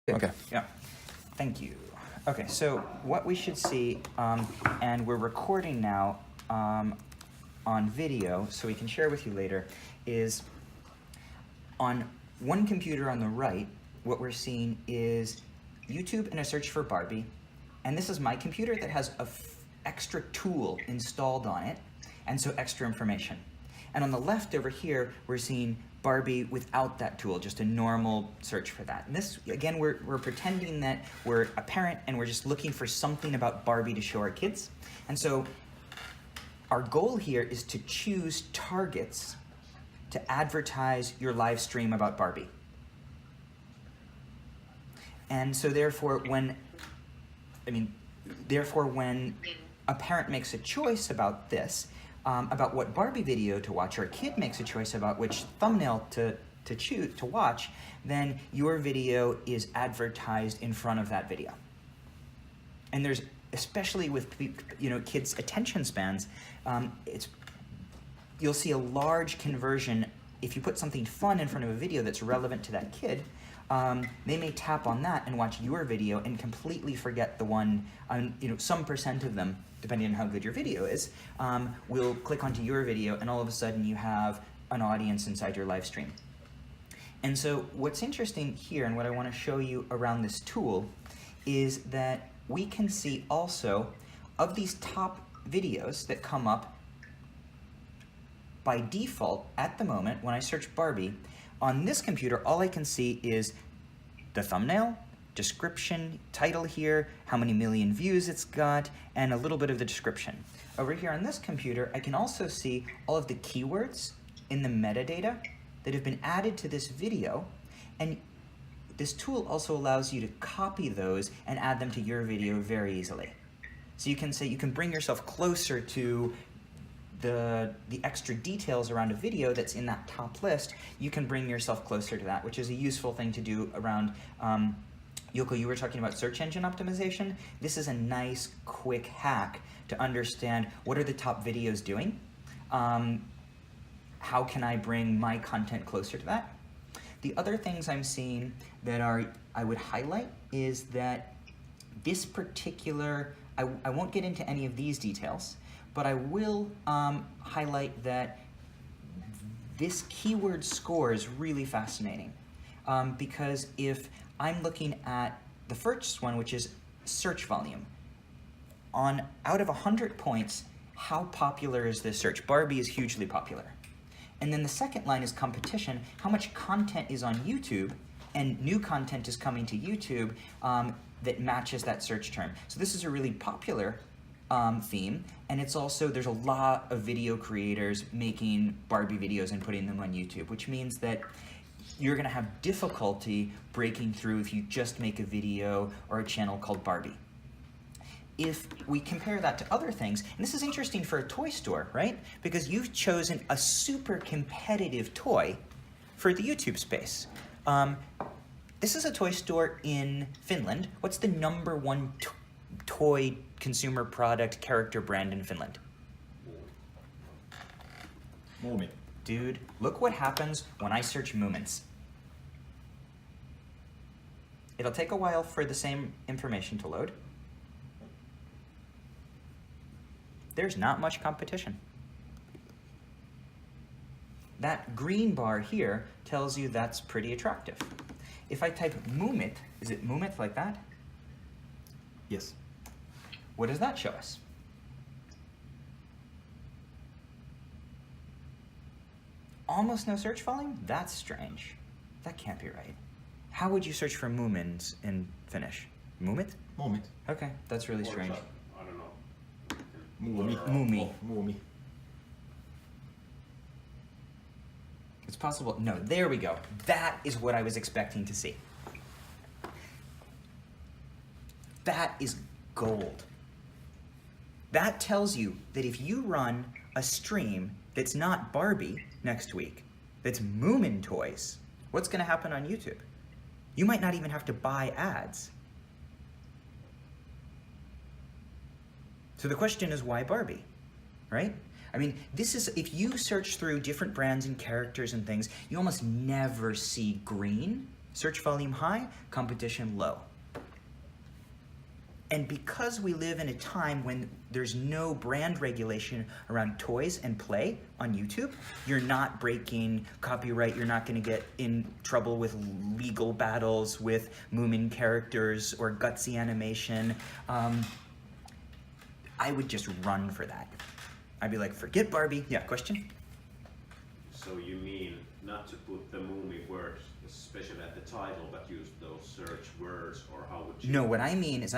Okay. Yeah. Thank you. Okay, so what we should see, and we're recording now on video, so we can share with you later, is on one computer on the right, what we're seeing is YouTube and a search for Barbie. And this is my computer that has a extra tool installed on it, and so extra information. And on the left over here, we're seeing Barbie without that tool, just a normal search for that. And this, again, we're pretending that we're a parent and we're just looking for something about Barbie to show our kids. And so our goal here is to choose targets to advertise your live stream about Barbie. And so therefore when a parent makes a choice about this, about what Barbie video to watch, or a kid makes a choice about which thumbnail to watch, then your video is advertised in front of that video. And there's, especially with kids' attention spans, you'll see a large conversion if you put something fun in front of a video that's relevant to that kid. They may tap on that and watch your video and completely forget the one, some percent of them, depending on how good your video is, will click onto your video, and all of a sudden you have an audience inside your live stream. And so what's interesting here, and what I want to show you around this tool, is that we can see also, of these top videos that come up by default at the moment when I search Barbie, on this computer, all I can see is the thumbnail, description, title here, how many million views it's got, and a little bit of the description. Over here on this computer, I can also see all of the keywords in the metadata that have been added to this video, and this tool also allows you to copy those and add them to your video very easily. So you can say, you can bring yourself closer to the extra details around a video that's in that top list. You can bring yourself closer to that, which is a useful thing to do around, Yoko, you were talking about search engine optimization. This is a nice, quick hack to understand what are the top videos doing. How can I bring my content closer to that? The other things I'm seeing that I would highlight is that this particular, I won't get into any of these details, but I will highlight that this keyword score is really fascinating, because if I'm looking at the first one, which is search volume, out of 100 points, how popular is this search? Barbie is hugely popular. And then the second line is competition, how much content is on YouTube, and new content is coming to YouTube that matches that search term. So this is a really popular theme, and it's also, there's a lot of video creators making Barbie videos and putting them on YouTube, which means that you're gonna have difficulty breaking through if you just make a video or a channel called Barbie. If we compare that to other things, and this is interesting for a toy store, right? Because you've chosen a super competitive toy for the YouTube space. This is a toy store in Finland. What's the #1 toy consumer product character brand in Finland? Moomi. Dude, look what happens when I search Moomins. It'll take a while for the same information to load. There's not much competition. That green bar here tells you that's pretty attractive. If I type Moomit, is it Moomit like that? Yes. What does that show us? Almost no search volume? That's strange. That can't be right. How would you search for Moomins in Finnish? Moomit? Muumit. Okay, that's really strange. I don't know. Muumi. Moomi. Muumi. It's possible. No, there we go. That is what I was expecting to see. That is gold. That tells you that if you run a stream that's not Barbie next week, that's Moomin toys, what's going to happen on YouTube? You might not even have to buy ads. So the question is, why Barbie, right? I mean, this is, if you search through different brands and characters and things, you almost never see green. Search volume high, competition low. And because we live in a time when there's no brand regulation around toys and play on YouTube, you're not breaking copyright, you're not gonna get in trouble with legal battles with Moomin characters or gutsy animation. I would just run for that. I'd be like, forget Barbie. Yeah, question? So you mean not to put the Moomin words, especially at the title, but use those search words, or how would you? No, what I mean is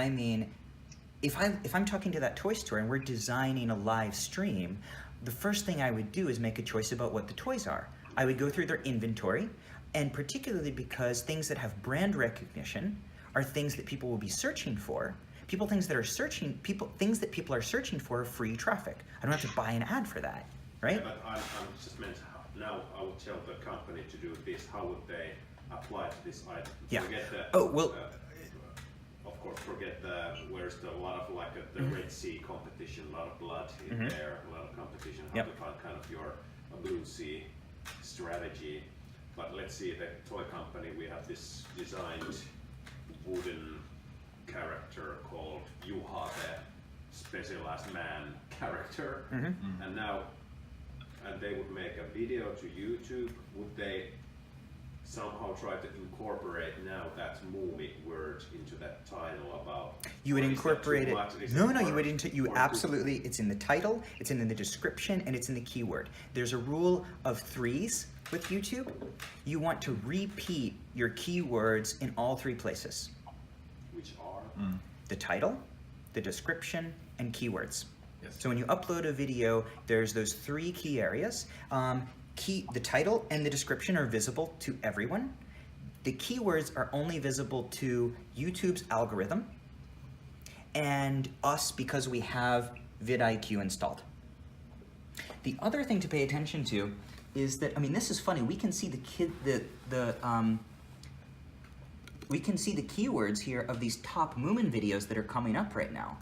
if I'm talking to that toy store and we're designing a live stream, the first thing I would do is make a choice about what the toys are. I would go through their inventory, and particularly because things that have brand recognition are things that people will be searching for. Things that people are searching for are free traffic. I don't have to buy an ad for that, right? Yeah, but I'm just meant now I would tell the company to do this. How would they apply to this item? Yeah. Forget the, Oh, well. Of course, forget the where's the a lot of like the Red Sea competition, a lot of blood in there, a lot of competition. How to find kind of your Blue Sea strategy. But let's see, the toy company, we have this designed wooden character called Juha, the specialized man character, and now, and they would make a video to YouTube. Would they somehow try to incorporate now that movie word into that title about? You would incorporate it. No, you would absolutely. It's in the title, it's in the description, and it's in the keyword. There's a rule of 3s with YouTube. You want to repeat your keywords in all 3 places. Which are? The title, the description, and keywords. Yes. So when you upload a video, there's those 3 key areas. The title and the description are visible to everyone. The keywords are only visible to YouTube's algorithm and us because we have vidIQ installed. The other thing to pay attention to is that, this is funny, we can see we can see the keywords here of these top Moomin videos that are coming up right now.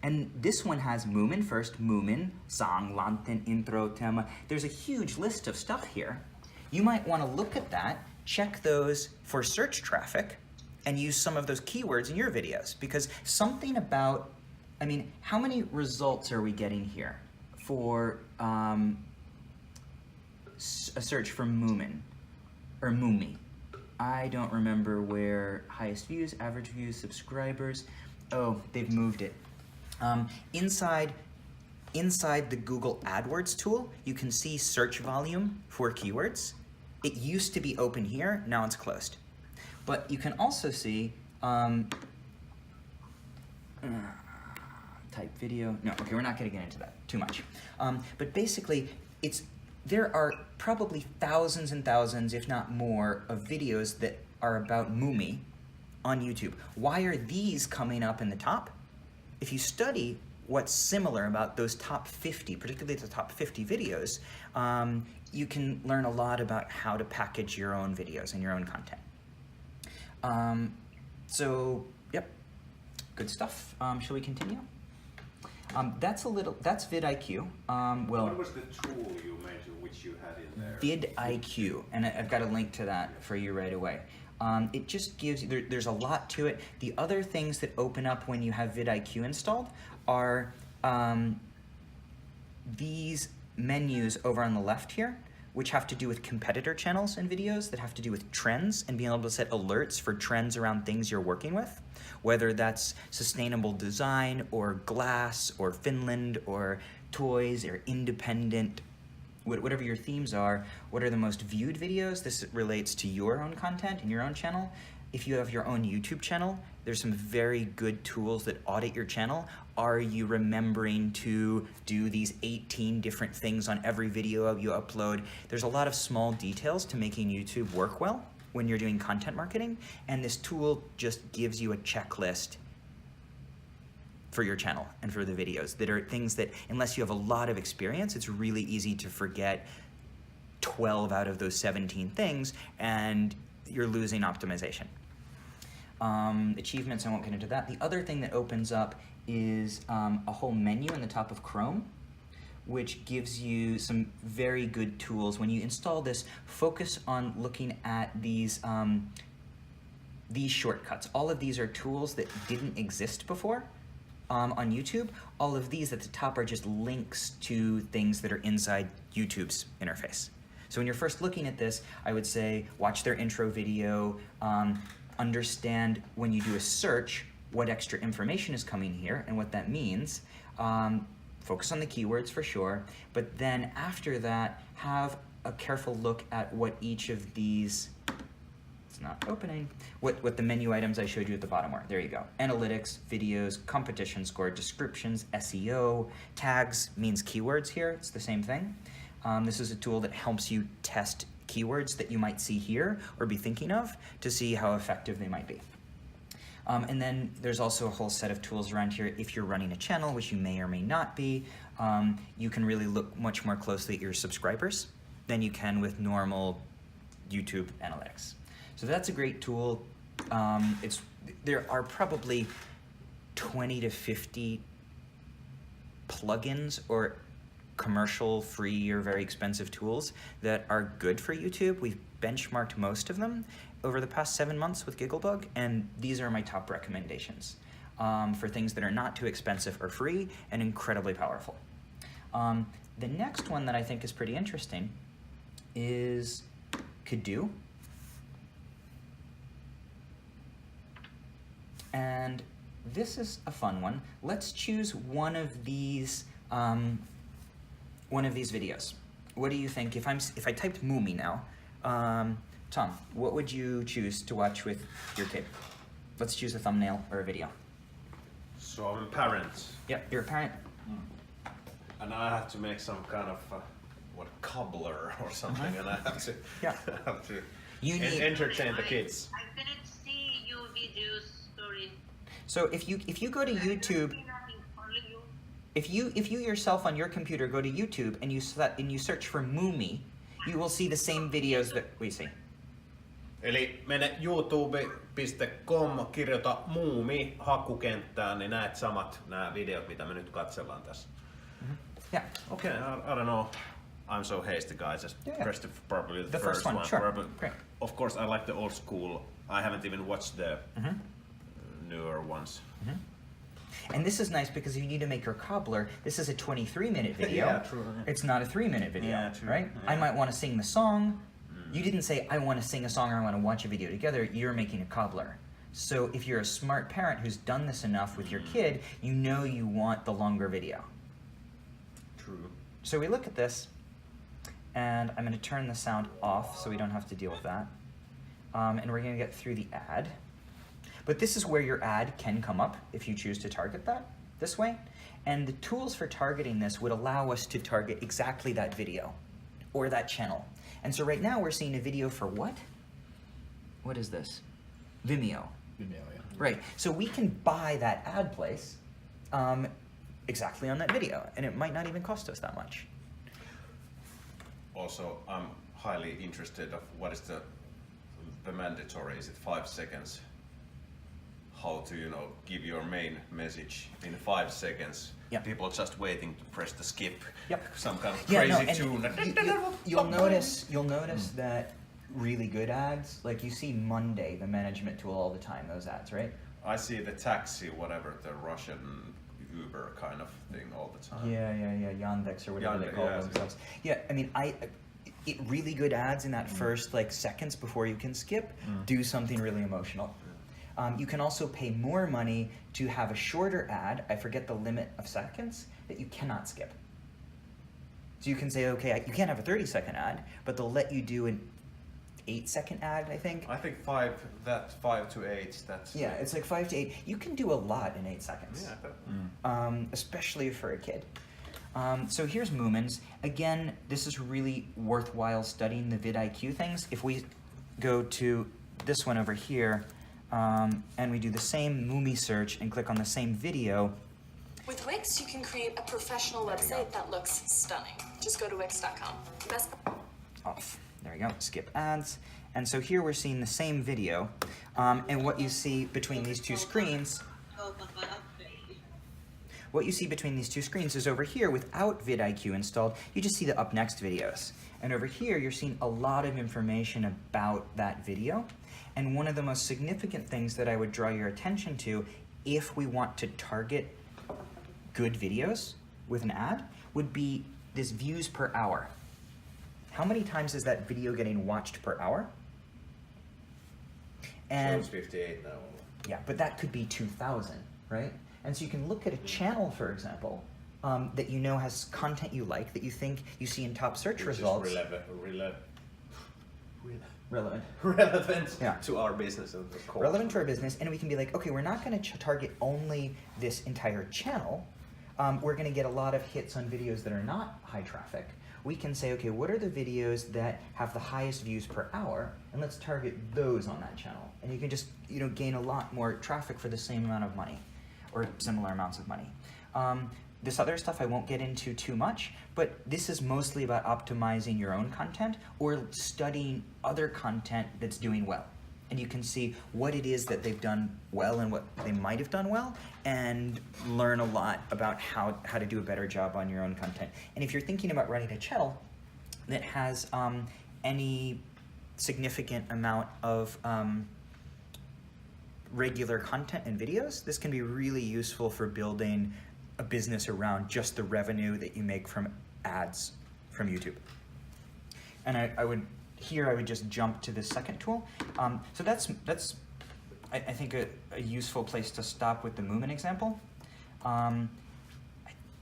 And this one has Moomin first, Moomin, song, lanten, intro, tema. There's a huge list of stuff here. You might want to look at that, check those for search traffic, and use some of those keywords in your videos. Because something about, how many results are we getting here for a search for Moomin, or Moomi? I don't remember where highest views, average views, subscribers. Oh, they've moved it. Inside the Google AdWords tool, you can see search volume for keywords. It used to be open here, now it's closed. But you can also see type video. No, okay, we're not going to get into that too much. But basically, there are probably thousands and thousands, if not more, of videos that are about Moomi on YouTube. Why are these coming up in the top? If you study what's similar about those top 50, particularly the top 50 videos, you can learn a lot about how to package your own videos and your own content. Yep, good stuff. Shall we continue? That's vidIQ. What was the tool you mentioned which you had in there? vidIQ, and I've got a link to that for you right away. It just gives you, there's a lot to it. The other things that open up when you have vidIQ installed are these menus over on the left here, which have to do with competitor channels and videos, that have to do with trends and being able to set alerts for trends around things you're working with, whether that's sustainable design or glass or Finland or toys or independent, whatever your themes are. What are the most viewed videos? This relates to your own content and your own channel. If you have your own YouTube channel, there's some very good tools that audit your channel. Are you remembering to do these 18 different things on every video you upload? There's a lot of small details to making YouTube work well when you're doing content marketing, and this tool just gives you a checklist for your channel and for the videos that are things that, unless you have a lot of experience, it's really easy to forget 12 out of those 17 things, and you're losing optimization. Achievements, I won't get into that. The other thing that opens up is a whole menu in the top of Chrome, which gives you some very good tools. When you install this, focus on looking at these these shortcuts. All of these are tools that didn't exist before on YouTube. All of these at the top are just links to things that are inside YouTube's interface. So when you're first looking at this, I would say watch their intro video, understand when you do a search what extra information is coming here and what that means. Focus on the keywords for sure, but then after that, have a careful look at what each of these, it's not opening, what the menu items I showed you at the bottom were. There you go. Analytics, videos, competition score, descriptions, SEO, tags means keywords here. It's the same thing. This is a tool that helps you test keywords that you might see here or be thinking of to see how effective they might be. And then there's also a whole set of tools around here. If you're running a channel, which you may or may not be, you can really look much more closely at your subscribers than you can with normal YouTube analytics. So that's a great tool. There are probably 20 to 50 plugins or commercial, free, or very expensive tools that are good for YouTube. We've benchmarked most of them over the past 7 months with Gigglebug, and these are my top recommendations for things that are not too expensive or free and incredibly powerful. The next one that I think is pretty interesting is Kado. And this is a fun one. Let's choose one of these videos. What do you think? If I typed Moomy now, Tom, what would you choose to watch with your kid? Let's choose a thumbnail or a video. So I'm a parent. Yep, you're a parent. And I have to make some kind of cobbler or something, and I have to entertain the kids. I didn't see your videos. Sorry. So if you go to YouTube, if you yourself on your computer go to YouTube and you search for Moomy, you will see the same videos that we see. Eli mene youtube.com, kirjoita muumi hakukenttään, niin näet samat nämä videot, mitä me nyt katsellaan tässä. Yeah. Okay, I don't know. I'm so hasty, guys. Just pressed probably the first one. Sure. Great. Of course, I like the old school. I haven't even watched the newer ones. And this is nice because if you need to make your cobbler, this is a 23-minute video. Yeah, true. It's not a 3-minute video, Yeah, true. right? Yeah. I might want to sing the song. You didn't say, I want to sing a song or I want to watch a video together. You're making a cobbler. So if you're a smart parent who's done this enough with your kid, you know you want the longer video. True. So we look at this, and I'm going to turn the sound off so we don't have to deal with that. And we're going to get through the ad. But this is where your ad can come up if you choose to target that this way. And the tools for targeting this would allow us to target exactly that video or that channel. And so right now we're seeing a video for what? What is this? Vimeo. Vimeo, yeah. Right. So we can buy that ad place exactly on that video, and it might not even cost us that much. Also, I'm highly interested of what is the mandatory. Is it 5 seconds? How to give your main message in 5 seconds? Yep. People just waiting to press the skip. Yep. Some kind of Yeah, crazy no, tune. you'll notice that really good ads, like you see Monday, the management tool, all the time. Those ads, right? I see the taxi, whatever, the Russian Uber kind of thing all the time. Yeah. Yandex or whatever they call themselves. Yeah, I mean, really good ads in that first seconds before you can skip do something really emotional. You can also pay more money to have a shorter ad, I forget the limit of seconds, that you cannot skip. So you can say, okay, you can't have a 30-second ad, but they'll let you do an 8-second ad, I think. I think 5 to 8, that's... Yeah, it's like 5 to 8. You can do a lot in 8 seconds, especially for a kid. So here's Moomins. Again, this is really worthwhile studying the vidIQ things. If we go to this one over here, and we do the same Moomy search and click on the same video. With Wix, you can create a professional website that looks stunning. Just go to wix.com. Off. There we go. Skip ads. And so here we're seeing the same video. And what you see between these two screens... What you see between these two screens is over here, without vidIQ installed, you just see the up next videos. And over here, you're seeing a lot of information about that video. And one of the most significant things that I would draw your attention to if we want to target good videos with an ad would be this views per hour. How many times is that video getting watched per hour? And Shows 58 now. yeah, but that could be 2,000, right? And so you can look at a channel, for example, that you know has content you like, that you think you see in top search results. Relevant Yeah. to our business, of course. Relevant to our business, and we can be like, okay, we're not going to target only this entire channel. We're going to get a lot of hits on videos that are not high traffic. We can say, okay, what are the videos that have the highest views per hour, and let's target those on that channel. And you can just, gain a lot more traffic for the same amount of money, or similar amounts of money. This other stuff I won't get into too much, but this is mostly about optimizing your own content or studying other content that's doing well. And you can see what it is that they've done well and what they might have done well, and learn a lot about how to do a better job on your own content. And if you're thinking about running a channel that has any significant amount of regular content and videos, this can be really useful for building a business around just the revenue that you make from ads from YouTube. And I would just jump to the second tool. So that's I think a useful place to stop with the Moomin example. I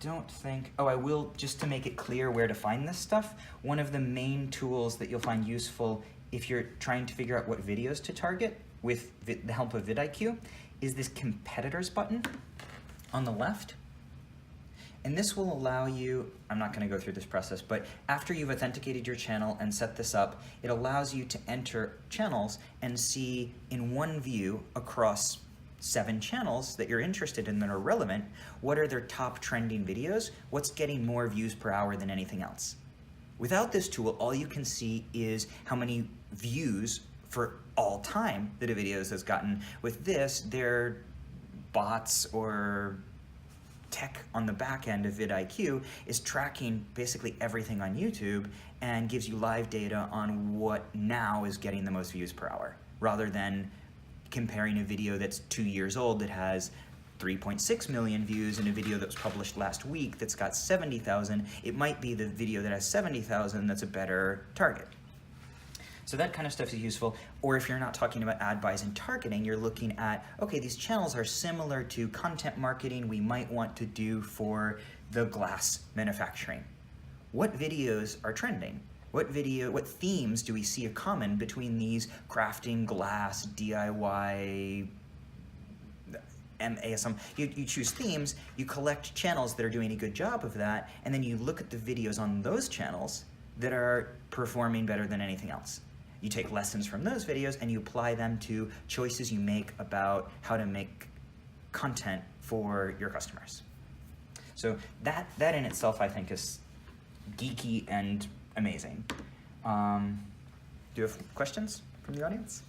don't think, I will, just to make it clear where to find this stuff, one of the main tools that you'll find useful if you're trying to figure out what videos to target with the help of vidIQ is this competitors button on the left. And this will allow you, I'm not going to go through this process, but after you've authenticated your channel and set this up, it allows you to enter channels and see in one view across 7 channels that you're interested in that are relevant, what are their top trending videos, what's getting more views per hour than anything else. Without this tool, all you can see is how many views for all time that a video has gotten. With this, they're bots or tech on the back end of vidIQ is tracking basically everything on YouTube and gives you live data on what now is getting the most views per hour, rather than comparing a video that's 2 years old that has 3.6 million views and a video that was published last week that's got 70,000. It might be the video that has 70,000 that's a better target. So that kind of stuff is useful. Or if you're not talking about ad buys and targeting, you're looking at, okay, these channels are similar to content marketing we might want to do for the glass manufacturing. What videos are trending? What themes do we see a common between these crafting, glass, DIY, ASM? You choose themes, you collect channels that are doing a good job of that, and then you look at the videos on those channels that are performing better than anything else. You take lessons from those videos and you apply them to choices you make about how to make content for your customers. So that in itself, I think, is geeky and amazing. Do you have questions from the audience?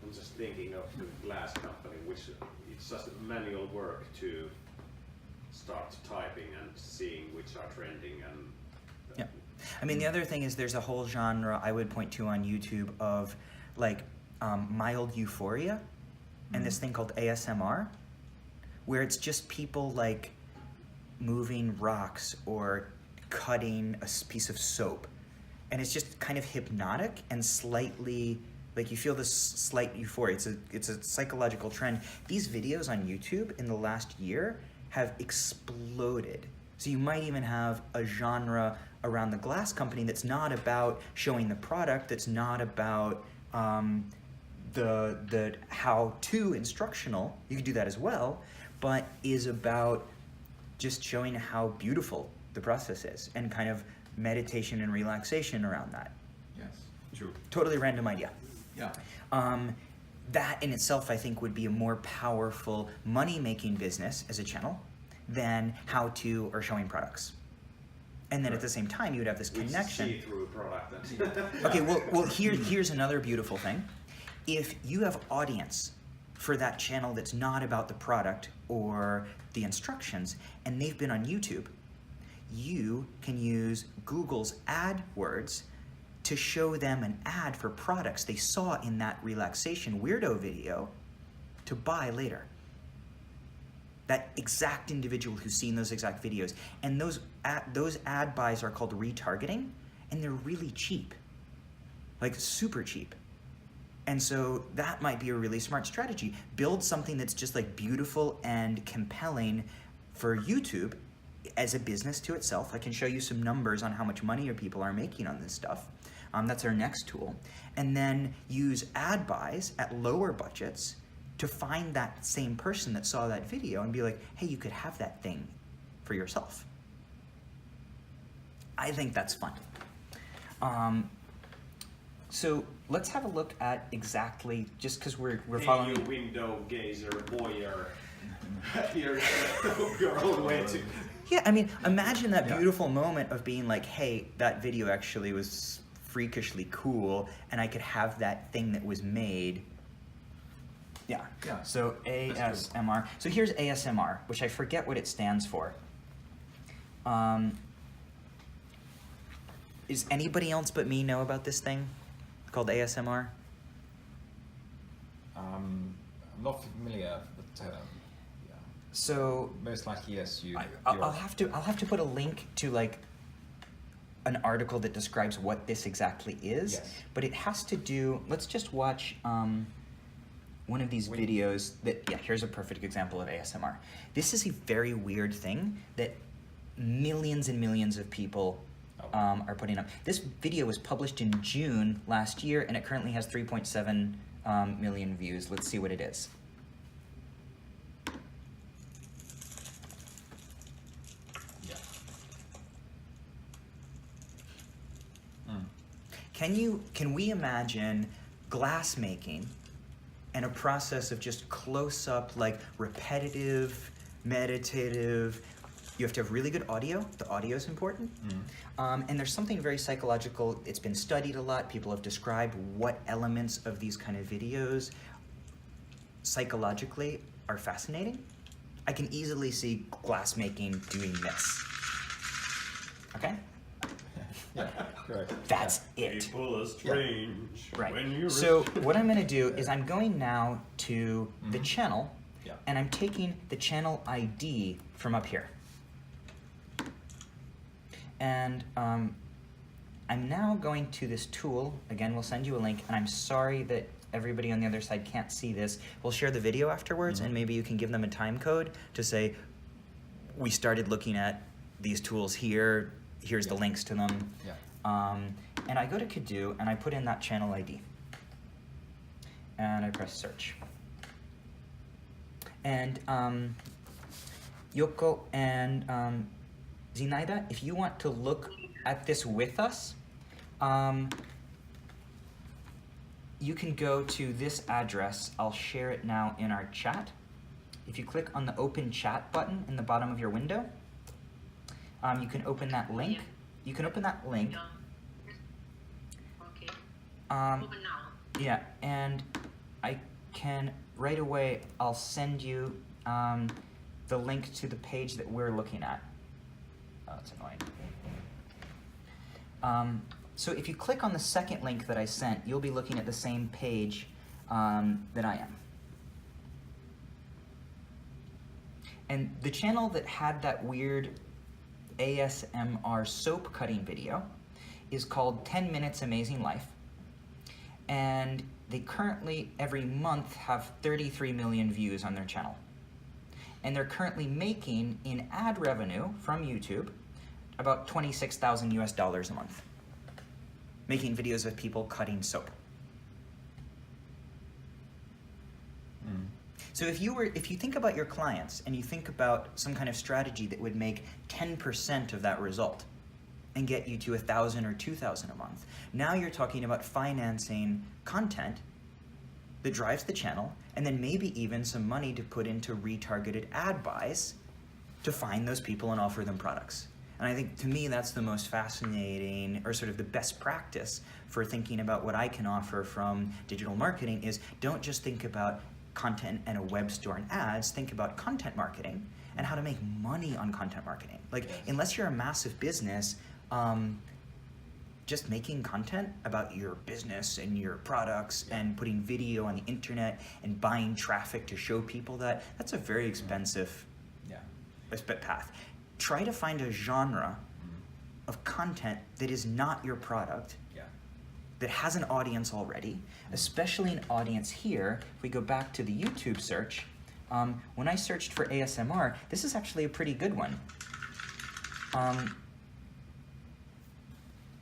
I'm just thinking of the glass company, which it's just manual work to start typing and seeing which are trending and. Yeah. I mean, the other thing is there's a whole genre I would point to on YouTube of like mild euphoria and this thing called ASMR, where it's just people like moving rocks or cutting a piece of soap. And it's just kind of hypnotic and slightly, like you feel this slight euphoria. It's a psychological trend. These videos on YouTube in the last year have exploded. So you might even have a genre around the glass company that's not about showing the product, that's not about the how-to instructional, you could do that as well, but is about just showing how beautiful the process is and kind of meditation and relaxation around that. Yes, true. Totally random idea. Yeah. That in itself, I think, would be a more powerful money-making business as a channel than how-to or showing products. And then at the same time, you would have this connection. See-through product. Okay, well here's another beautiful thing. If you have audience for that channel that's not about the product or the instructions, and they've been on YouTube, you can use Google's AdWords to show them an ad for products they saw in that relaxation weirdo video to buy later. That exact individual who's seen those exact videos. And those ad buys are called retargeting, and they're really cheap, like super cheap. And so that might be a really smart strategy. Build something that's just like beautiful and compelling for YouTube as a business to itself. I can show you some numbers on how much money your people are making on this stuff. That's our next tool. And then use ad buys at lower budgets to find that same person that saw that video and be like, hey, you could have that thing for yourself. I think that's fun. So let's have a look at exactly, just because we're following. You window gazer, voyeur. You're your own way to. Yeah, I mean, imagine that beautiful moment of being like, hey, that video actually was freakishly cool, and I could have that thing that was made. Yeah. So ASMR. So here's ASMR, which I forget what it stands for. Is anybody else but me know about this thing called ASMR? I'm not familiar, but yeah. So Most likely, yes. I'll have to put a link to like an article that describes what this exactly is. Yes. But it has to do. Let's just watch one of these videos that. Yeah, here's a perfect example of ASMR. This is a very weird thing that millions and millions of people are putting up. This video was published in June last year, and it currently has 3.7 million views. Let's see what it is. Yeah. Can we imagine glass making and a process of just close-up, like repetitive, meditative. You have to have really good audio. The audio is important. And there's something very psychological. It's been studied a lot. People have described what elements of these kind of videos psychologically are fascinating. I can easily see glass making doing this. Okay? Yeah, correct. That's it. People are strange. Right. When you So what I'm going to do is I'm going now to the channel, Yeah. and I'm taking the channel ID from up here. And I'm now going to this tool. Again, we'll send you a link, and I'm sorry that everybody on the other side can't see this. We'll share the video afterwards, and maybe you can give them a time code to say, we started looking at these tools here, here's the links to them. Yeah. And I go to Kado, and I put in that channel ID. And I press search. And Yoko and Zinaida, if you want to look at this with us, you can go to this address. I'll share it now in our chat. If you click on the open chat button in the bottom of your window, you can open that link. You can open that link. Okay. Open now. Yeah, and I can, right away, I'll send you the link to the page that we're looking at. Oh, that's annoying. So if you click on the second link that I sent, you'll be looking at the same page that I am. And the channel that had that weird ASMR soap cutting video is called 10 Minutes Amazing Life. And they currently, every month, have 33 million views on their channel. And they're currently making, in ad revenue from YouTube, about $26,000 US a month, making videos of people cutting soap. So if you think about your clients and you think about some kind of strategy that would make 10% of that result and get you to 1,000 or 2,000 a month, now you're talking about financing content that drives the channel, and then maybe even some money to put into retargeted ad buys to find those people and offer them products. And I think, to me, that's the most fascinating, or sort of the best practice for thinking about what I can offer from digital marketing is, don't just think about content and a web store and ads, think about content marketing and how to make money on content marketing. Like, unless you're a massive business, just making content about your business and your products and putting video on the internet and buying traffic to show people that's a very expensive path. Try to find a genre of content that is not your product, that has an audience already, especially an audience here. If we go back to the YouTube search, when I searched for ASMR, this is actually a pretty good one.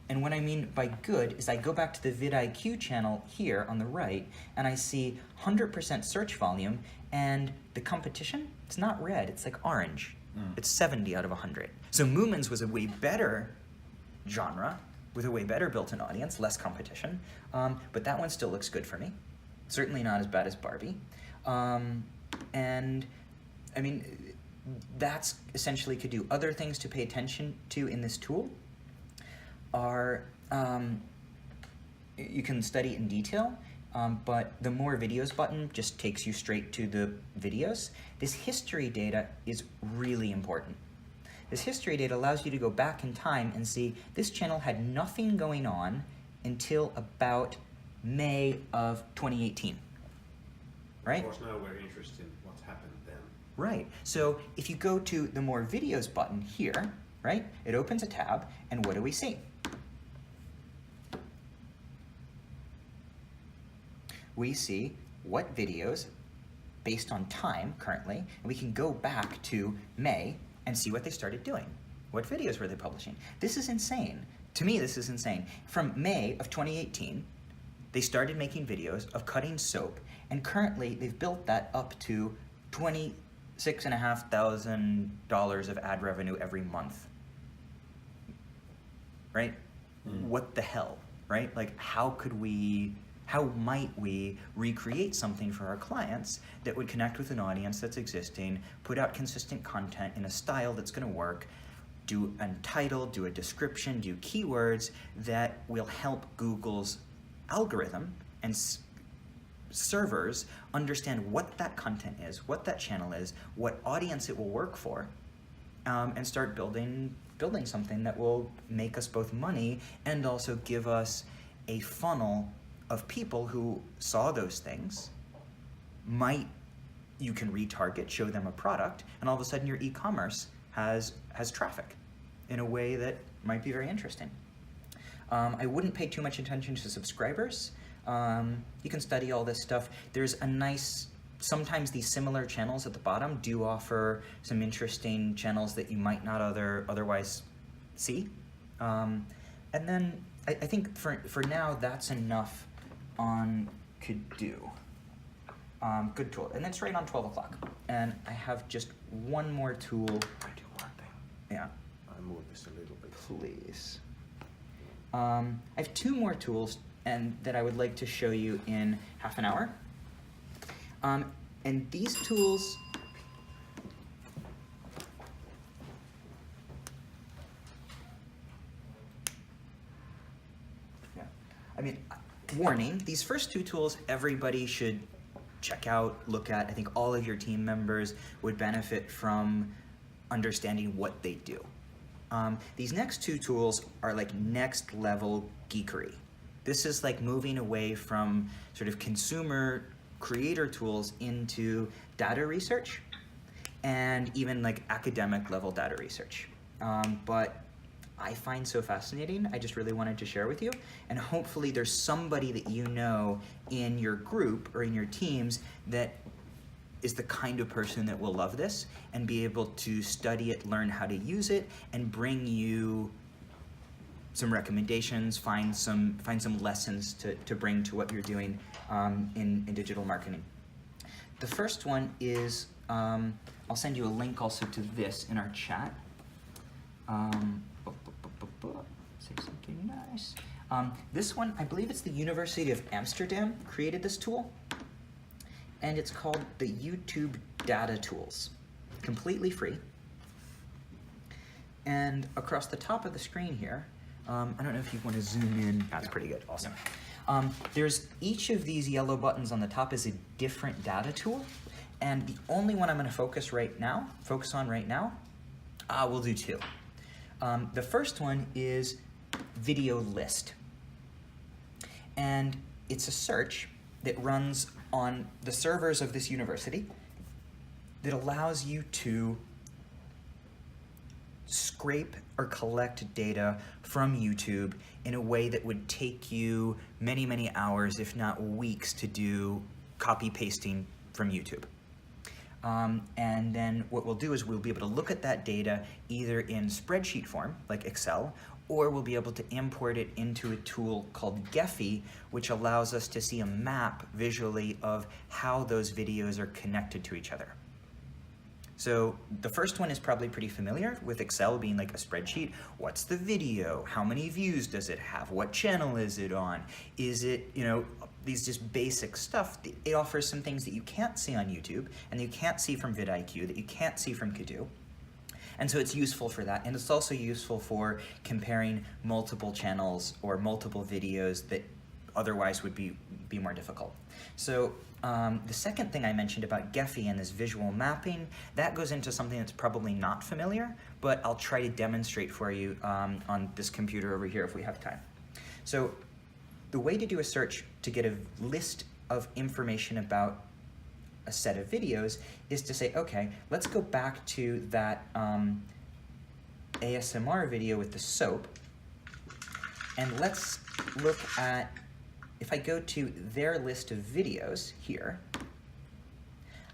And what I mean by good is I go back to the vidIQ channel here on the right, and I see 100% search volume, and the competition, it's not red, it's like orange. It's 70 out of 100. So Moomins was a way better genre, with a way better built-in audience, less competition, but that one still looks good for me. Certainly not as bad as Barbie. And I mean, that's essentially could do. Other things to pay attention to in this tool are, you can study in detail, but the more videos button just takes you straight to the videos. This history data is really important. This history data allows you to go back in time and see this channel had nothing going on until about May of 2018, right? Of course, now we're interested in what's happened then. Right, so if you go to the more videos button here, right, it opens a tab, and what do we see? We see what videos, based on time currently, and we can go back to May and see what they started doing. What videos were they publishing? This is insane. To me, this is insane. From May of 2018, they started making videos of cutting soap, and currently they've built that up to $26,500 of ad revenue every month. Right? What the hell, right? Like, how might we recreate something for our clients that would connect with an audience that's existing, put out consistent content in a style that's gonna work, do a title, do a description, do keywords that will help Google's algorithm and servers understand what that content is, what that channel is, what audience it will work for, and start building something that will make us both money and also give us a funnel of people who saw those things. You can retarget, show them a product, and all of a sudden your e-commerce has traffic in a way that might be very interesting. I wouldn't pay too much attention to subscribers. You can study all this stuff. There's a nice, sometimes these similar channels at the bottom do offer some interesting channels that you might not otherwise see. And then I think for now, that's enough on could do. Good tool, and it's right on 12 o'clock. And I have just one more tool. I do one thing. Yeah. I move this a little bit. Please. I have two more tools that I would like to show you in half an hour. And these tools, I mean, warning, these first two tools everybody should check out, look at. I think all of your team members would benefit from understanding what they do. These next two tools are like next level geekery. This is like moving away from sort of consumer creator tools into data research and even like academic level data research. But I find so fascinating, I just really wanted to share with you. And hopefully there's somebody that you know in your group or in your teams that is the kind of person that will love this and be able to study it, learn how to use it, and bring you some recommendations, find some lessons to bring to what you're doing in digital marketing. The first one is, I'll send you a link also to this in our chat. Say something nice. This one, I believe it's the University of Amsterdam created this tool, and it's called the YouTube Data Tools. Completely free. And across the top of the screen here, I don't know if you want to zoom in. That's pretty good. Awesome. There's each of these yellow buttons on the top is a different data tool, And the only one I'm going to focus on right now, we'll do two. The first one is video list. And it's a search that runs on the servers of this university that allows you to scrape or collect data from YouTube in a way that would take you many, many hours, if not weeks, to do copy pasting from YouTube. And then what we'll do is we'll be able to look at that data either in spreadsheet form, like Excel, or we'll be able to import it into a tool called Gephi, which allows us to see a map visually of how those videos are connected to each other. So the first one is probably pretty familiar, with Excel being like a spreadsheet. What's the video? How many views does it have? What channel is it on? Is it, these just basic stuff. It offers some things that you can't see on YouTube and you can't see from vidIQ, that you can't see from Kidoo. And so it's useful for that. And it's also useful for comparing multiple channels or multiple videos that otherwise would be more difficult. So the second thing I mentioned about Gephi and this visual mapping, that goes into something that's probably not familiar, but I'll try to demonstrate for you on this computer over here if we have time. So the way to do a search to get a list of information about a set of videos is to say, okay, let's go back to that ASMR video with the soap, and let's look at, if I go to their list of videos here,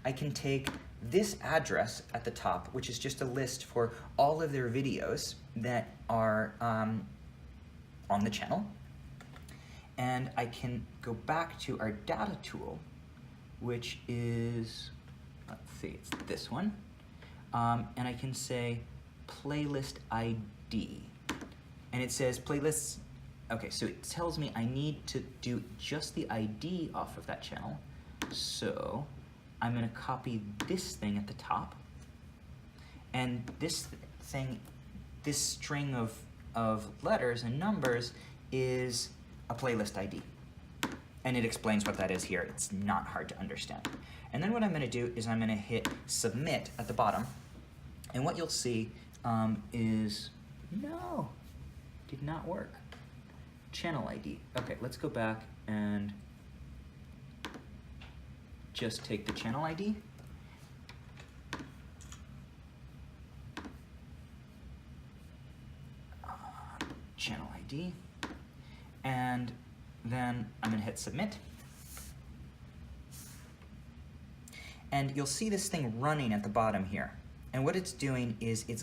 I can take this address at the top, which is just a list for all of their videos that are on the channel, and I can go back to our data tool, which is, let's see, it's this one, and I can say playlist ID, and it says playlists. Okay, so it tells me I need to do just the ID off of that channel, so I'm going to copy this thing at the top, and this thing, this string of letters and numbers is a playlist ID. And it explains what that is here. It's not hard to understand. And then what I'm going to do is I'm going to hit submit at the bottom. And what you'll see is, no, did not work. Channel ID. Okay, let's go back and just take the channel ID. Channel ID. And then I'm going to hit submit. And you'll see this thing running at the bottom here. And what it's doing is it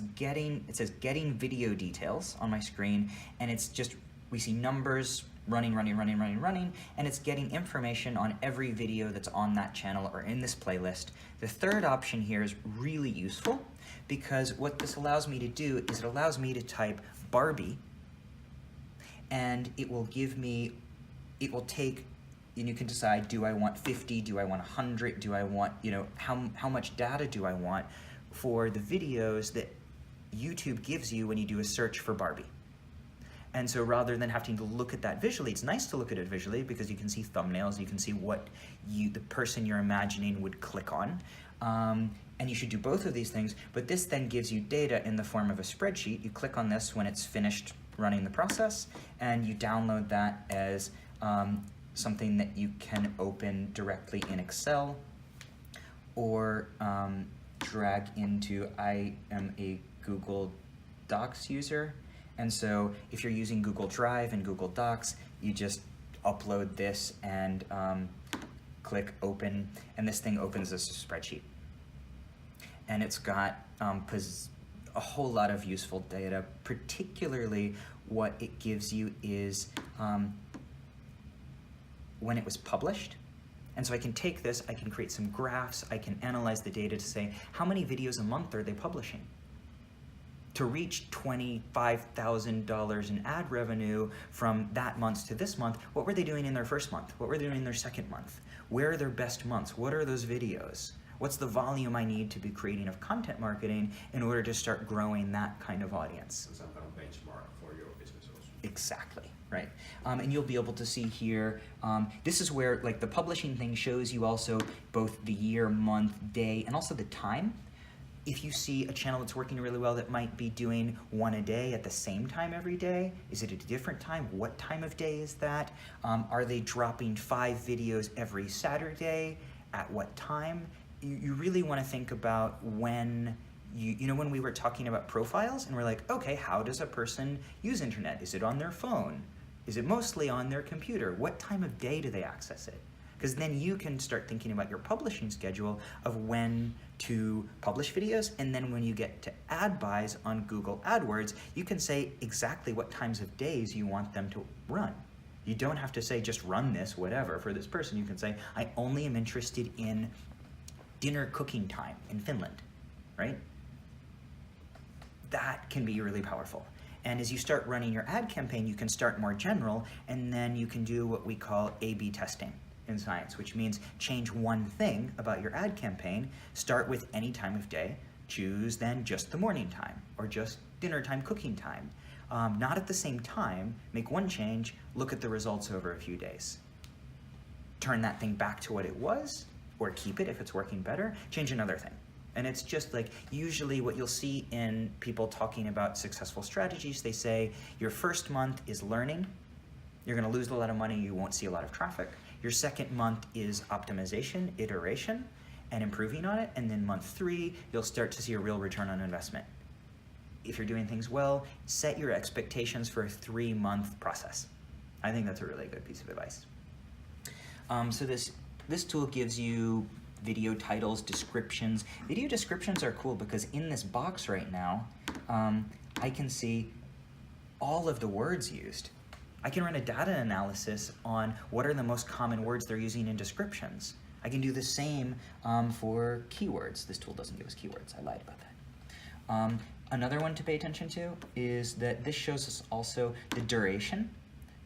says getting video details on my screen, and it's just, we see numbers running, and it's getting information on every video that's on that channel or in this playlist. The third option here is really useful, because what this allows me to do is it allows me to type Barbie, and it will give me, it will take, and you can decide, do I want 50, do I want 100, do I want, how much data do I want for the videos that YouTube gives you when you do a search for Barbie. And so rather than having to look at that visually, it's nice to look at it visually because you can see thumbnails, you can see what the person you're imagining would click on. And you should do both of these things, but this then gives you data in the form of a spreadsheet. You click on this when it's finished running the process, and you download that as something that you can open directly in Excel or drag into, I am a Google Docs user, and so if you're using Google Drive and Google Docs, you just upload this and click open, and this thing opens as a spreadsheet. And it's got a whole lot of useful data. Particularly what it gives you is when it was published. And so I can take this, I can create some graphs, I can analyze the data to say, how many videos a month are they publishing? To reach $25,000 in ad revenue from that month to this month, what were they doing in their first month? What were they doing in their second month? Where are their best months? What are those videos? What's the volume I need to be creating of content marketing in order to start growing that kind of audience? Some kind of benchmark for your business also. Exactly. right? And you'll be able to see here, this is where like the publishing thing shows you also both the year, month, day, and also the time. If you see a channel that's working really well that might be doing one a day at the same time every day, is it a different time? What time of day is that? Are they dropping 5 videos every Saturday? At what time? You really want to think about when you know, when we were talking about profiles and we're like, okay, how does a person use internet? Is it on their phone? Is it mostly on their computer? What time of day do they access it? Because then you can start thinking about your publishing schedule of when to publish videos, and then when you get to ad buys on Google AdWords, you can say exactly what times of days you want them to run. You don't have to say just run this, whatever, for this person. You can say, I only am interested in dinner cooking time in Finland, right? That can be really powerful. And as you start running your ad campaign, you can start more general, and then you can do what we call A/B testing in science, which means change one thing about your ad campaign, start with any time of day, choose then just the morning time, or just dinner time cooking time. Not at the same time, make one change, look at the results over a few days. Turn that thing back to what it was, or keep it if it's working better, change another thing. And it's just like, usually what you'll see in people talking about successful strategies, they say, your first month is learning, you're gonna lose a lot of money, you won't see a lot of traffic. Your second month is optimization, iteration, and improving on it, and then month 3, you'll start to see a real return on investment. If you're doing things well, set your expectations for a 3-month process. I think that's a really good piece of advice. So this tool gives you video titles, descriptions. Video descriptions are cool because in this box right now, I can see all of the words used. I can run a data analysis on what are the most common words they're using in descriptions. I can do the same for keywords. This tool doesn't give us keywords, I lied about that. Another one to pay attention to is that this shows us also the duration.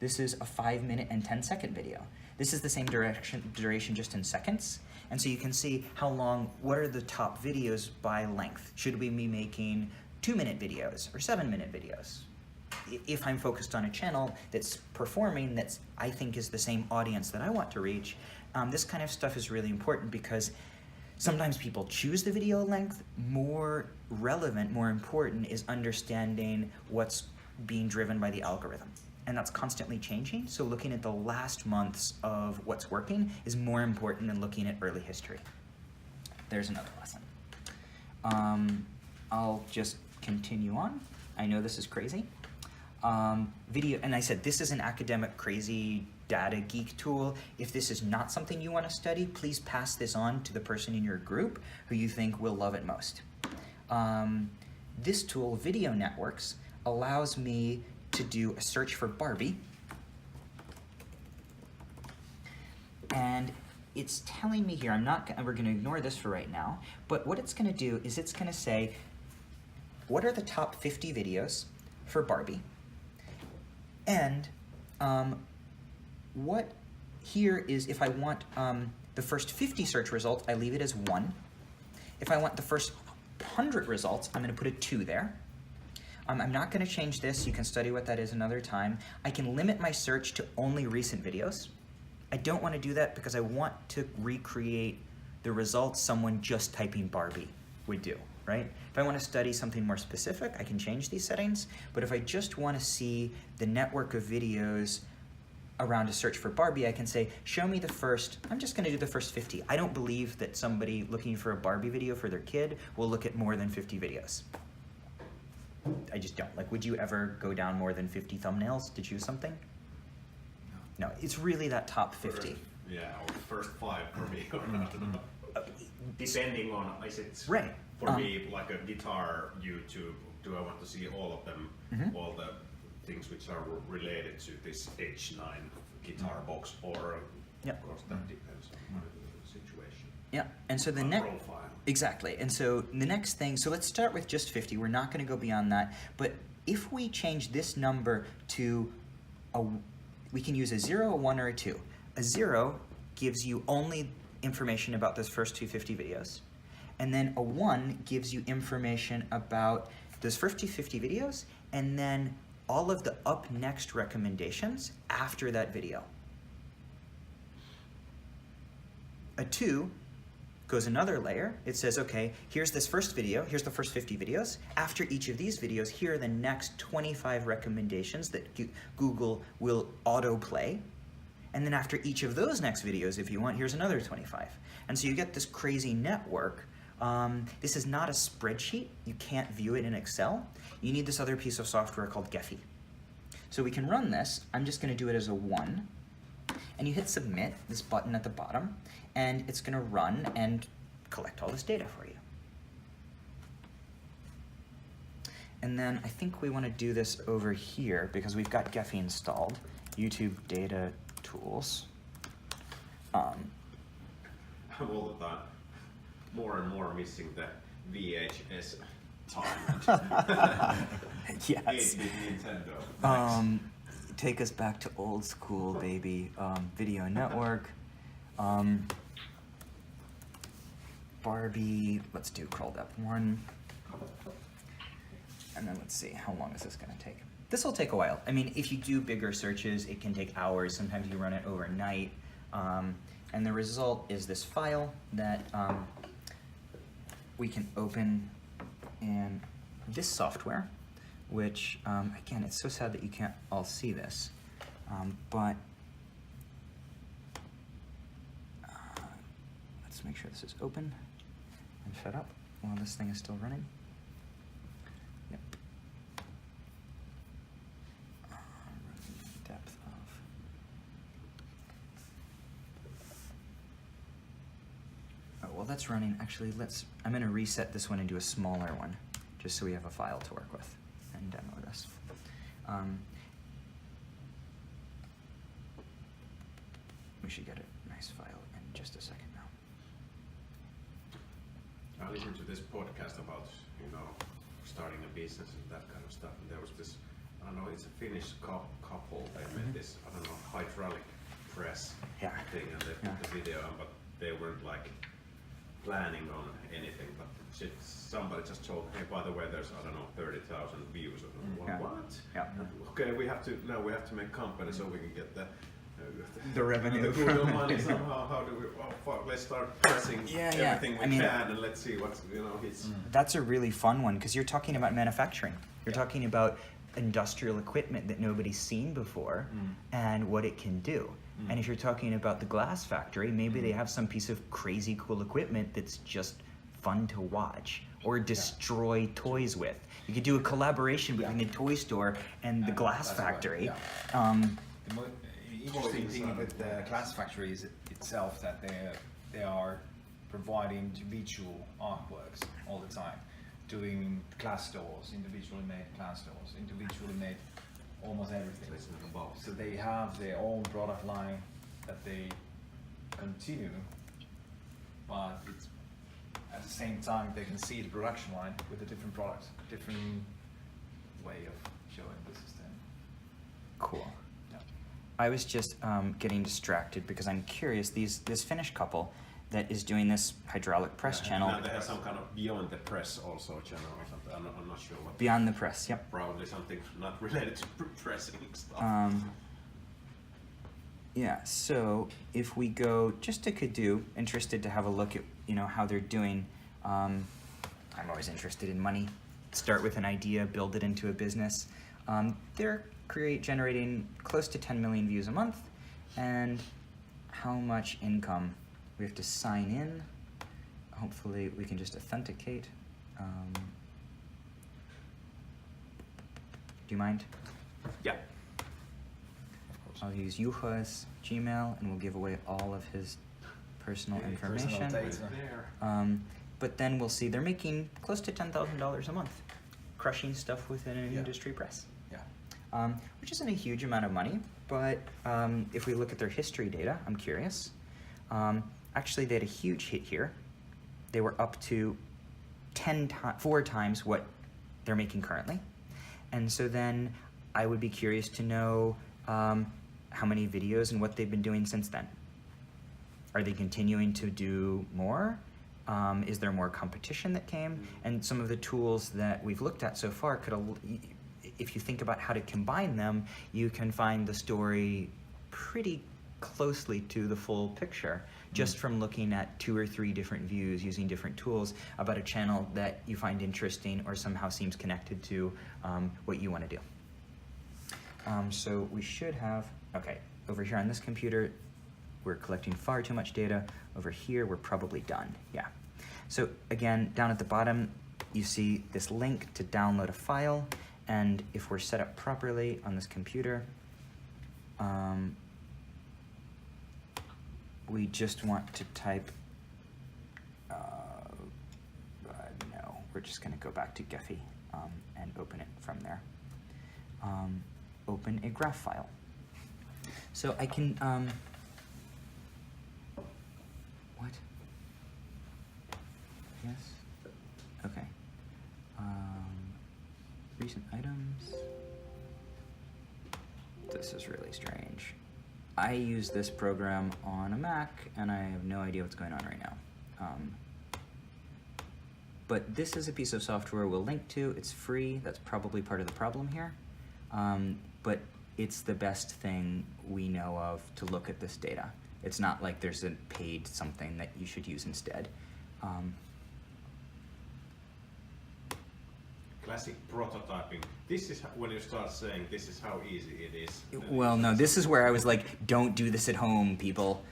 This is a 5-minute and 10-second video. This is the same duration just in seconds. And so you can see how long, what are the top videos by length? Should we be making 2-minute videos or 7-minute videos? If I'm focused on a channel that's performing, that's I think is the same audience that I want to reach, this kind of stuff is really important because sometimes people choose the video length. More relevant, more important is understanding what's being driven by the algorithm. And that's constantly changing, so looking at the last months of what's working is more important than looking at early history. There's another lesson. I'll just continue on. I know this is crazy. Video, and I said this is an academic crazy data geek tool. If this is not something you want to study, please pass this on to the person in your group who you think will love it most. This tool, Video Networks, allows me to do a search for Barbie. And it's telling me here, we're gonna ignore this for right now, but what it's gonna do is it's gonna say, what are the top 50 videos for Barbie? And what here is, if I want the first 50 search results, I leave it as 1. If I want the first 100 results, I'm gonna put a 2 there. I'm not gonna change this, you can study what that is another time. I can limit my search to only recent videos. I don't wanna do that because I want to recreate the results someone just typing Barbie would do, right? If I wanna study something more specific, I can change these settings, but if I just wanna see the network of videos around a search for Barbie, I can say, show me the first, I'm just gonna do the first 50. I don't believe that somebody looking for a Barbie video for their kid will look at more than 50 videos. I just don't. Like, would you ever go down more than 50 thumbnails to choose something? No, it's really that top 50. Yeah, or first 5 for me or not. Depending on, is it Right. for me like a guitar YouTube, do I want to see all of them, all the things which are related to this H9 guitar box, or of course that depends on the situation. Yeah, and so the next, profile. exactly, and so the next thing, so let's start with just 50, we're not gonna go beyond that, but if we change this number to we can use a 0, a 1, or a 2. A 0 gives you only information about those first 250 videos, and then a 1 gives you information about those first 250 videos, and then all of the up next recommendations after that video. A 2 goes another layer. It says, okay, here's this first video, here's the first 50 videos. After each of these videos, here are the next 25 recommendations that Google will autoplay. And then after each of those next videos, if you want, here's another 25. And so you get this crazy network. This is not a spreadsheet. You can't view it in Excel. You need this other piece of software called Gephi. So we can run this. I'm just going to do it as a 1. And you hit submit, this button at the bottom, and it's going to run and collect all this data for you. And then I think we want to do this over here because we've got Gephi installed. YouTube data tools. I'm all the time more and more missing the VHS time. Yes. 8-bit Nintendo. Take us back to old school, baby. Video network. Barbie. Let's do crawled up 1. And then let's see, how long is this going to take? This will take a while. I mean, if you do bigger searches, it can take hours. Sometimes you run it overnight. And the result is this file that we can open in this software, which, again, it's so sad that you can't all see this, but let's make sure this is open and shut up while this thing is still running. Yep. Depth of. Oh, well, that's running. Actually, I'm going to reset this one and do a smaller one, just so we have a file to work with and demo this. We should get a nice file in just a second now. I listened to this podcast about, starting a business and that kind of stuff. And there was this, I don't know, it's a Finnish couple. They made this, I don't know, hydraulic press thing, and they put the video on, but they weren't like planning on anything. But somebody just told, hey, by the way, there's, I don't know, 30,000 views. What? Yeah. Okay, we have to make company so we can get the revenue. The Google money somehow. How do we? Oh fuck! Let's start pressing everything we can, and let's see what's hits. That's a really fun one because you're talking about manufacturing. You're talking about industrial equipment that nobody's seen before and what it can do. And if you're talking about the glass factory, maybe they have some piece of crazy cool equipment that's just fun to watch or destroy toys with. You could do a collaboration between the toy store and the glass factory. The interesting thing with the glass factory is itself that they are providing visual artworks all the time, doing glass doors, individually made glass doors, individually made almost everything. So they have their own product line that they continue, but it's, at the same time they can see the production line with a different product, different way of showing the system. Cool. I was just getting distracted because I'm curious, this Finnish couple that is doing this hydraulic press channel. Now they have some kind of beyond the press also channel or something. I'm not sure what. Beyond the press, yep. Probably something not related to pressing stuff. Yeah, so if we go just to Kadu, interested to have a look at how they're doing. I'm always interested in money. Start with an idea, build it into a business. They're generating close to 10 million views a month, and how much income? We have to sign in. Hopefully we can just authenticate. Do you mind? Yeah. I'll use Juha's Gmail and we'll give away all of his personal information. But then we'll see they're making close to $10,000 a month, crushing stuff within an industry press. Which isn't a huge amount of money, but if we look at their history data, I'm curious. Actually, they had a huge hit here. They were up to 4 times what they're making currently. And so then I would be curious to know how many videos and what they've been doing since then. Are they continuing to do more? Is there more competition that came? And some of the tools that we've looked at so far could if you think about how to combine them, you can find the story pretty closely to the full picture just from looking at 2 or 3 different views using different tools about a channel that you find interesting or somehow seems connected to what you want to do. So we should have, okay, over here on this computer, we're collecting far too much data. Over here, we're probably done, yeah. So again, down at the bottom, you see this link to download a file, and if we're set up properly on this computer, we just want to type, no, we're just gonna go back to Gephi and open it from there. Open a graph file. So I can, what? Yes, okay. Recent items. This is really strange. I use this program on a Mac, and I have no idea what's going on right now. But this is a piece of software we'll link to. It's free. That's probably part of the problem here. But it's the best thing we know of to look at this data. It's not like there's a paid something that you should use instead. Classic prototyping. This is when you start saying this is how easy it is. Well, no, this is where I was like, don't do this at home, people.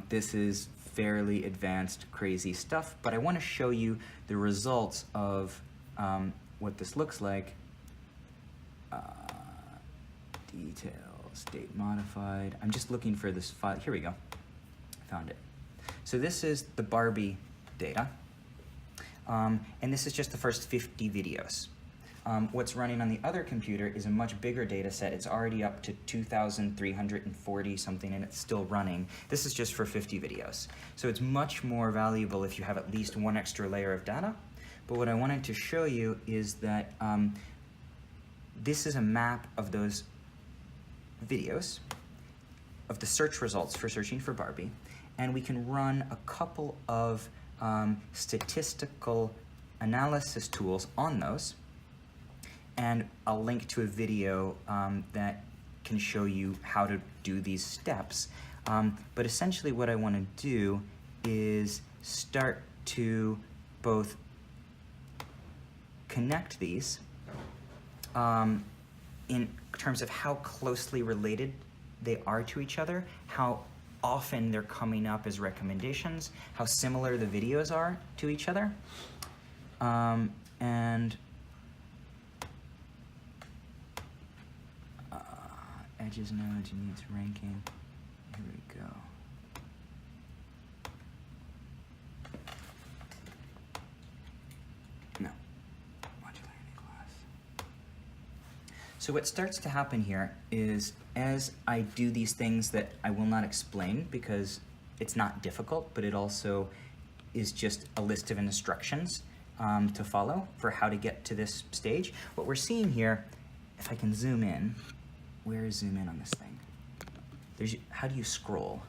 This is fairly advanced, crazy stuff, but I want to show you the results of what this looks like. Details, date modified. I'm just looking for this file. Here we go. Found it. So this is the Barbie data. And this is just the first 50 videos. What's running on the other computer is a much bigger data set. It's already up to 2,340 something, and it's still running. This is just for 50 videos. So it's much more valuable if you have at least one extra layer of data. But what I wanted to show you is that this is a map of those videos, of the search results for searching for Barbie, and we can run a couple of statistical analysis tools on those, and I'll link to a video that can show you how to do these steps. But essentially what I want to do is start to both connect these in terms of how closely related they are to each other, how often they're coming up as recommendations, how similar the videos are to each other, and edges, nodes, needs ranking. Here we go. No, modularity class. So what starts to happen here is as I do these things that I will not explain because it's not difficult, but it also is just a list of instructions to follow for how to get to this stage. What we're seeing here, if I can zoom in, where is zoom in on this thing? How do you scroll?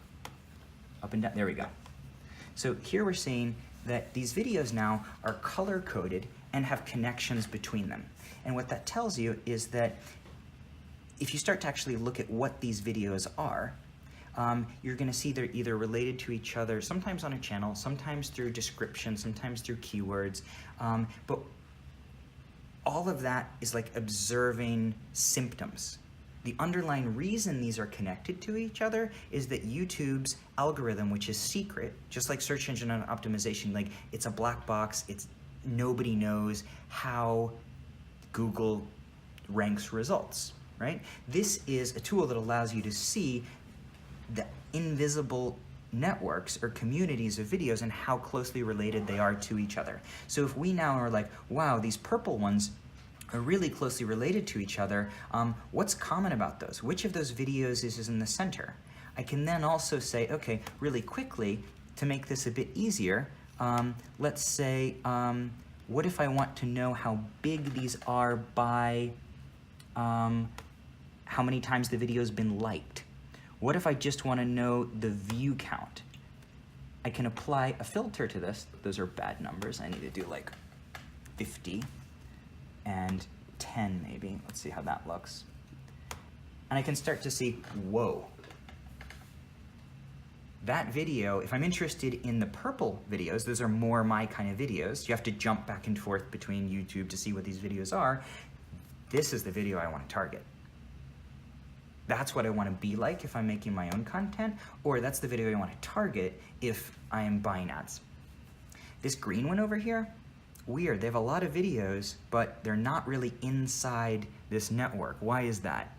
Up and down, there we go. So here we're seeing that these videos now are color-coded and have connections between them. And what that tells you is that if you start to actually look at what these videos are, you're gonna see they're either related to each other, sometimes on a channel, sometimes through description, sometimes through keywords, but all of that is like observing symptoms. The underlying reason these are connected to each other is that YouTube's algorithm, which is secret, just like search engine optimization, like it's a black box, nobody knows how Google ranks results, right? This is a tool that allows you to see the invisible networks or communities of videos and how closely related they are to each other. So if we now are like, wow, these purple ones are really closely related to each other, what's common about those? Which of those videos is in the center? I can then also say, okay, really quickly, to make this a bit easier, let's say, what if I want to know how big these are by how many times the video's been liked? What if I just want to know the view count? I can apply a filter to this. Those are bad numbers. I need to do like 50 and 10 maybe. Let's see how that looks. And I can start to see, whoa. That video, if I'm interested in the purple videos, those are more my kind of videos. You have to jump back and forth between YouTube to see what these videos are. This is the video I want to target. That's what I want to be like if I'm making my own content, or that's the video I want to target if I am buying ads. This green one over here, weird. They have a lot of videos, but they're not really inside this network. Why is that?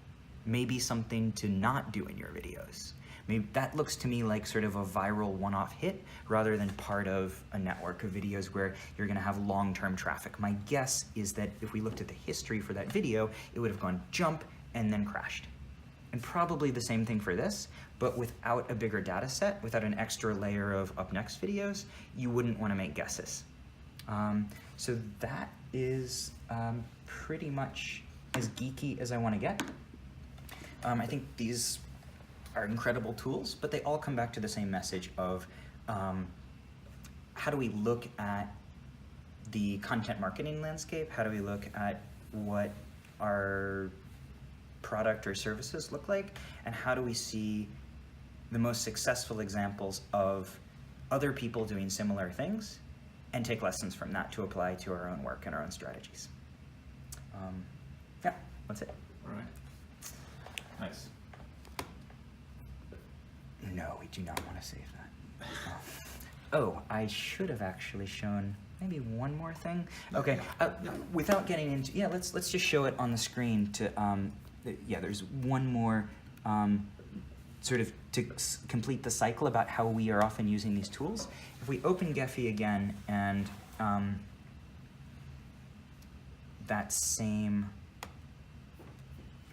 Maybe something to not do in your videos. Maybe that looks to me like sort of a viral one-off hit rather than part of a network of videos where you're gonna have long-term traffic. My guess is that if we looked at the history for that video, it would have gone jump and then crashed. And probably the same thing for this, but without a bigger data set, without an extra layer of up next videos, you wouldn't wanna make guesses. So that is pretty much as geeky as I wanna get. I think these are incredible tools, but they all come back to the same message of how do we look at the content marketing landscape? How do we look at what our product or services look like? And how do we see the most successful examples of other people doing similar things and take lessons from that to apply to our own work and our own strategies? Yeah, that's it. All right. Nice. No, we do not want to save that. Oh, I should have actually shown maybe one more thing. Okay, without getting into, yeah, let's just show it on the screen to, yeah, there's one more sort of to complete the cycle about how we are often using these tools. If we open Gephi again and that same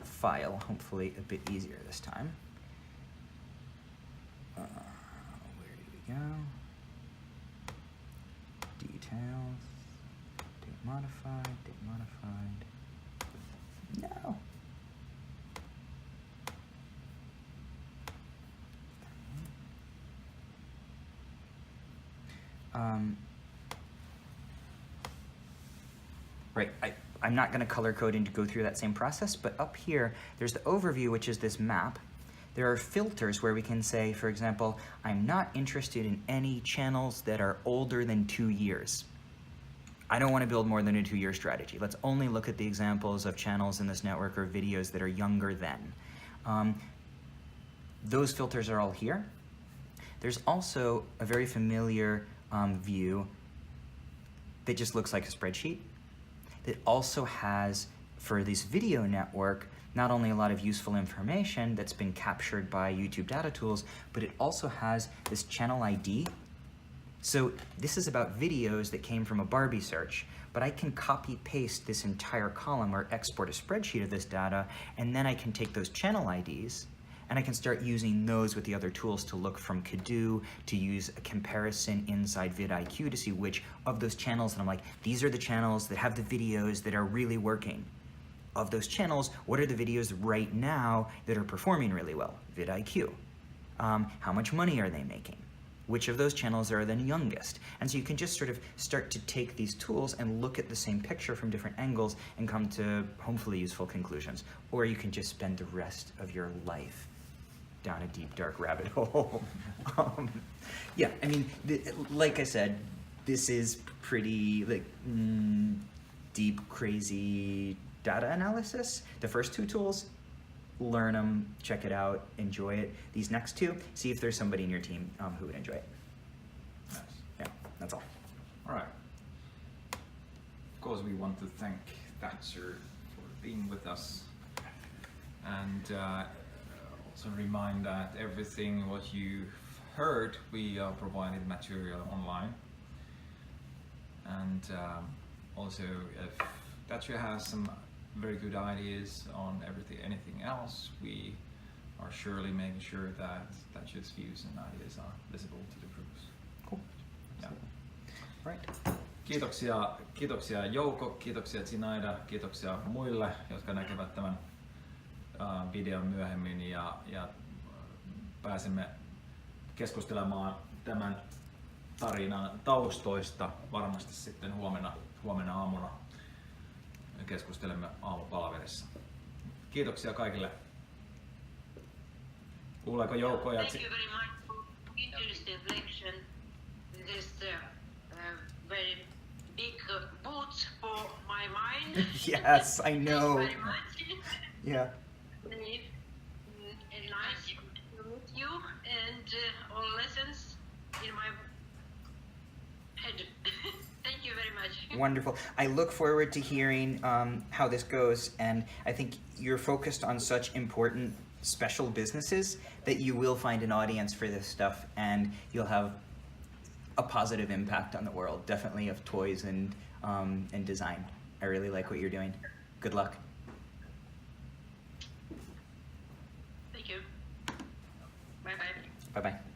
file, hopefully a bit easier this time. Where do we go? Details, date modified, no. Right, I'm not going to color code and go through that same process, but up here, there's the overview, which is this map. There are filters where we can say, for example, I'm not interested in any channels that are older than 2 years. I don't want to build more than a 2-year strategy. Let's only look at the examples of channels in this network or videos that are younger than. Those filters are all here. There's also a very familiar view that just looks like a spreadsheet. That also has, for this video network, not only a lot of useful information that's been captured by YouTube data tools, but it also has this channel ID. So this is about videos that came from a Barbie search, but I can copy paste this entire column or export a spreadsheet of this data, and then I can take those channel IDs and I can start using those with the other tools to look from Kado, to use a comparison inside vidIQ to see which of those channels that I'm like, these are the channels that have the videos that are really working. Of those channels, what are the videos right now that are performing really well? vidIQ. How much money are they making? Which of those channels are the youngest? And so you can just sort of start to take these tools and look at the same picture from different angles and come to hopefully useful conclusions. Or you can just spend the rest of your life down a deep, dark rabbit hole. Yeah, I mean, like I said, this is pretty like deep, crazy data analysis. The first two tools, learn them, check it out, enjoy it. These next two, see if there's somebody in your team who would enjoy it. Nice. Yeah, that's all. All right. Of course, we want to thank Thatcher for being with us, and also remind that everything what you've heard, we provided material online, and also if Thatcher has some very good ideas on anything else, we are surely making sure that Thatcher's views and ideas are visible to the groups. Cool. Yeah. Right. Kiitoksia Jouko, kiitoksia Zinaida, kiitoksia muille, jotka näkevät tämän videon myöhemmin, ja pääsemme keskustelemaan tämän tarinan taustoista varmasti sitten huomenna aamuna keskustelemme aamupalaverissa. Kiitoksia kaikille. Kuuleeko Jouko? Thank you very much for interesting reflection. This very big boots for my mind. Yes, I know. Thank you very much. Yeah. Nice to meet you and all lessons in my head. Thank you very much. Wonderful. I look forward to hearing how this goes, and I think you're focused on such important special businesses that you will find an audience for this stuff, and you'll have a positive impact on the world, definitely, of toys and design. I really like what you're doing. Good luck. Thank you. Bye bye. Bye bye.